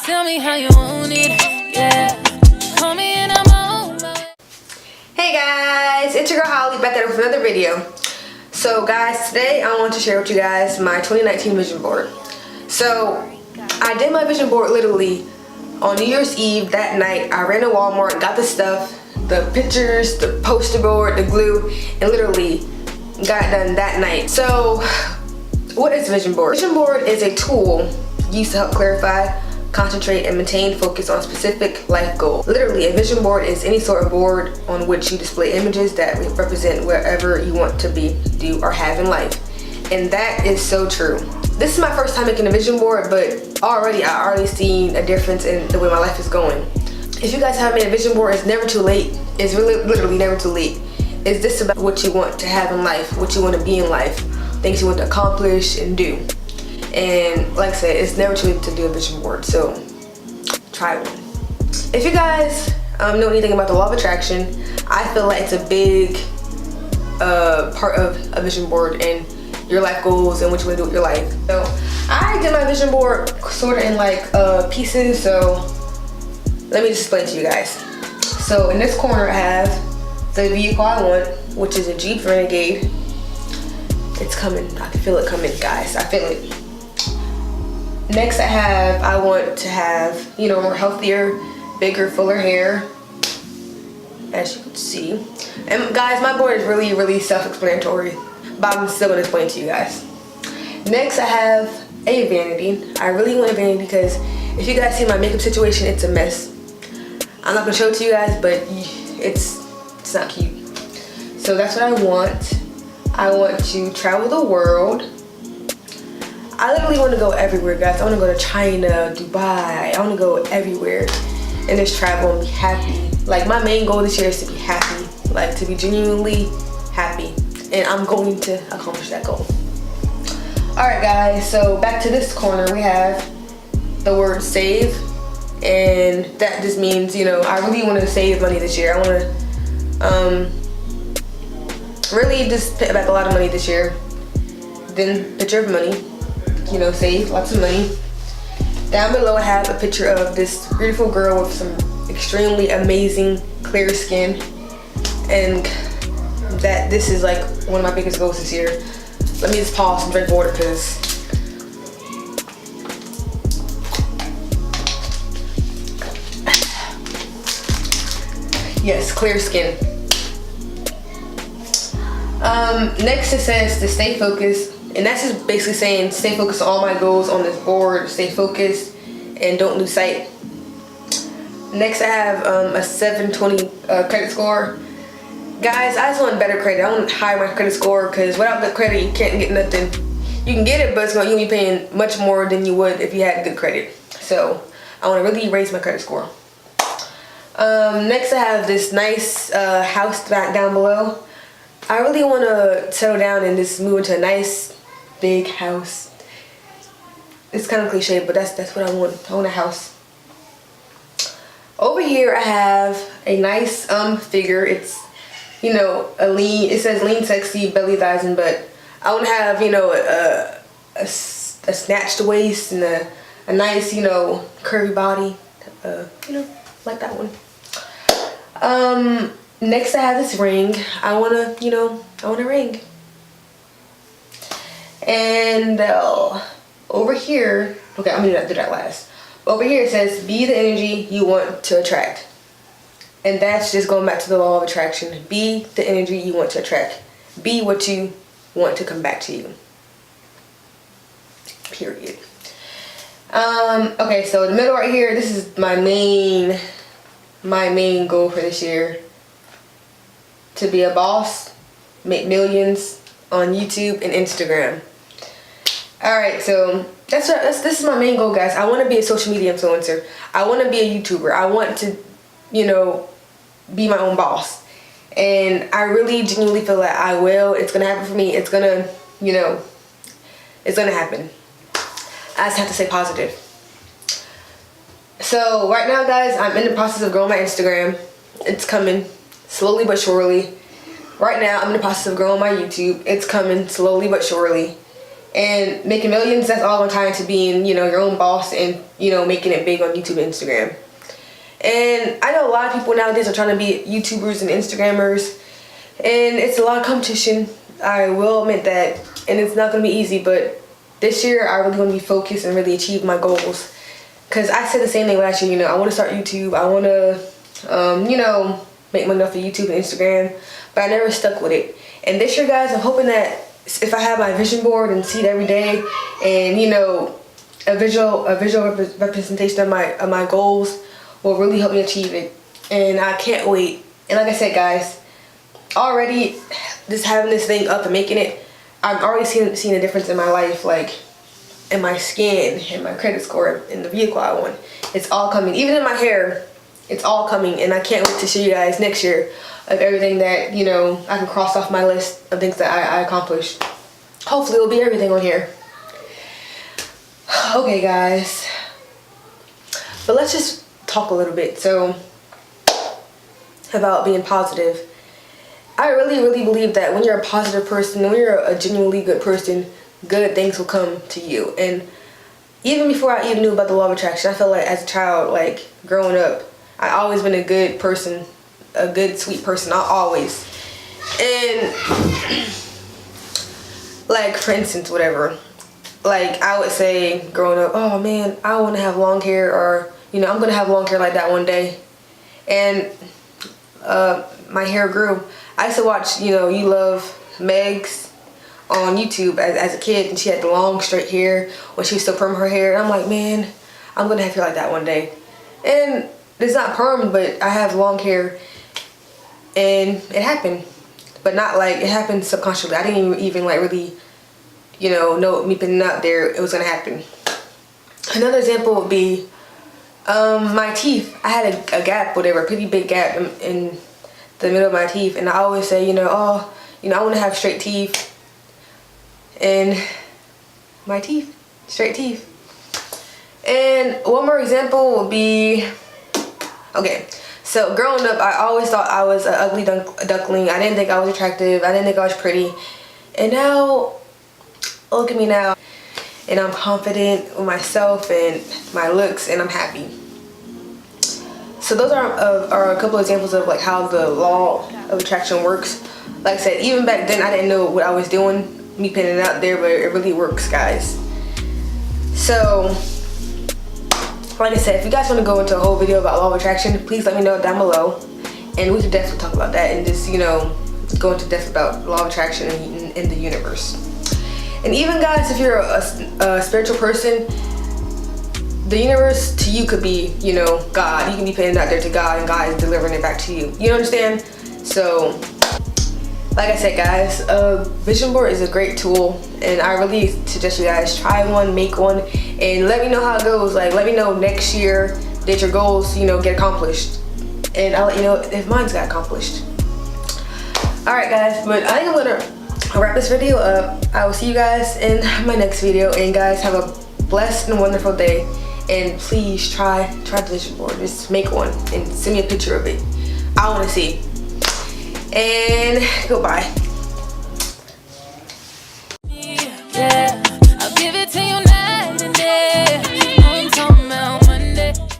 Tell me how you want it, yeah. Call me and I'm on my way. Hey guys, it's your girl Holly back at it with another video. So guys, today I want to share with you guys my 2019 vision board. So I did my vision board literally on New Year's Eve. That night I ran to Walmart, got the stuff, the pictures, the poster board, the glue, and literally got it done that night. So what is a vision board? Vision board is a tool used to help clarify, concentrate, and maintain focus on specific life goals. Literally, a vision board is any sort of board on which you display images that represent wherever you want to be, do, or have in life. And that is so true. This is my first time making a vision board, but I already seen a difference in the way my life is going. If you guys haven't made a vision board, it's never too late. It's really literally never too late. It's just about what you want to have in life, what you want to be in life, things you want to accomplish and do. And like I said, it's never too late to do a vision board, so try one. If you guys know anything about the law of attraction, I feel like it's a big part of a vision board and your life goals and what you want to do with your life. So I did my vision board sort of in like pieces, so let me just explain to you guys. So in this corner I have the vehicle I want, which is a Jeep Renegade. It's coming, I can feel it coming, guys, I feel it. Next I want to have, you know, more healthier, bigger, fuller hair, as you can see. And guys, my board is really self-explanatory, but I'm still gonna explain to you guys. Next I have a vanity. I really want a vanity because if you guys see my makeup situation, it's a mess. I'm not gonna show it to you guys, but it's not cute. So that's what I want. I want to travel the world. I literally want to go everywhere, guys. I want to go to China, Dubai. I want to go everywhere and just travel and be happy. Like, my main goal this year is to be happy, like to be genuinely happy, and I'm going to accomplish that goal. Alright guys, so back to this corner we have the word save, and that just means, you know, I really want to save money this year. I want to really just pay back a lot of money this year. Then picture of money, you know, save lots of money. Down below I have a picture of this beautiful girl with some extremely amazing clear skin, and that this is like one of my biggest goals this year. Let me just pause and drink water because yes, clear skin. Next it says to stay focused, and that's just basically saying stay focused on all my goals on this board, stay focused and don't lose sight. Next I have a 720 credit score. Guys, I just want better credit. I want higher my credit score because without good credit you can't get nothing. You can get it, but you'll be paying much more than you would if you had good credit. So I want to really raise my credit score. Next I have this nice house down below. I really want to settle down and just move into a nice big house. It's kind of cliche, but that's what I want. I want a house. Over here I have a nice figure. It's, you know, it says lean, sexy, belly, thighs, and butt. I want to have, you know, a snatched waist and a nice, you know, curvy body. You know, like that one. Next I have this ring. I want to, you know, I want a ring. And over here, okay, I'm gonna do that last. Over here it says be the energy you want to attract. And that's just going back to the law of attraction. Be the energy you want to attract. Be what you want to come back to you. Period. Okay, so the middle right here, this is my main goal for this year. To be a boss, make millions on YouTube and Instagram. Alright, so this is my main goal, guys. I want to be a social media influencer. I want to be a YouTuber. I want to, you know, be my own boss. And I really genuinely feel that I will. It's going to happen for me. It's going to, you know, it's going to happen. I just have to stay positive. So right now, guys, I'm in the process of growing my Instagram. It's coming slowly but surely. Right now, I'm in the process of growing my YouTube. It's coming slowly but surely. and making millions, that's all gonna tie into being, you know, your own boss and, you know, making it big on YouTube and Instagram. And I know a lot of people nowadays are trying to be YouTubers and Instagrammers, and it's a lot of competition. I will admit that, and it's not gonna be easy, but this year I really want to be focused and really achieve my goals. Cause I said the same thing last year, you know, I want to start YouTube, I want to, you know, make money off of YouTube and Instagram, but I never stuck with it. And this year, guys, I'm hoping that if I have my vision board and see it every day, and you know, a visual representation of my goals will really help me achieve it. And I can't wait. And like I said, guys, already just having this thing up and making it, I'm already seeing a difference in my life, like in my skin, in my credit score, in the vehicle I want. It's all coming. Even in my hair, it's all coming. And I can't wait to show you guys next year of everything that, you know, I can cross off my list of things that I accomplished. Hopefully it'll be everything on here. Okay, guys. But let's just talk a little bit. So, about being positive. I really believe that when you're a positive person, when you're a genuinely good person, good things will come to you. And even before I even knew about the law of attraction, I felt like as a child, like growing up, I always been a good person, a good sweet person, always. And like, for instance, whatever, like I would say growing up, oh man, I want to have long hair, or you know, I'm gonna have long hair like that one day. And my hair grew. I used to watch, you know, You Love Meg's on YouTube as a kid, and she had the long straight hair when she was still perm her hair. And I'm like, man, I'm gonna have hair like that one day. And it's not perm, but I have long hair, and it happened. But not like, it happened subconsciously. I didn't even like really, you know me putting it out there, it was gonna happen. Another example would be my teeth. I had a gap, whatever, a pretty big gap in the middle of my teeth, and I always say, you know, oh, you know, I want to have straight teeth, and my teeth, straight teeth. And one more example would be, okay, so growing up, I always thought I was an ugly duckling. I didn't think I was attractive. I didn't think I was pretty. And now, look at me now, and I'm confident with myself and my looks, and I'm happy. So those are a couple of examples of like how the law of attraction works. Like I said, even back then I didn't know what I was doing, me putting it out there, but it really works, guys. So, like I said, if you guys want to go into a whole video about law of attraction, please let me know down below, and we could definitely talk about that and just, you know, go into depth about law of attraction in the universe. And even, guys, if you're a spiritual person, the universe to you could be, you know, God. You can be putting it out there to God, and God is delivering it back to you. You understand? So, like I said, guys, a vision board is a great tool, and I really suggest you guys try one, make one, and let me know how it goes. Like, let me know next year that your goals, you know, get accomplished, and I'll let you know if mine's got accomplished. All right, guys, but I think I'm gonna wrap this video up. I will see you guys in my next video, and guys, have a blessed and wonderful day. And please try the vision board. Just make one and send me a picture of it. I want to see. And goodbye.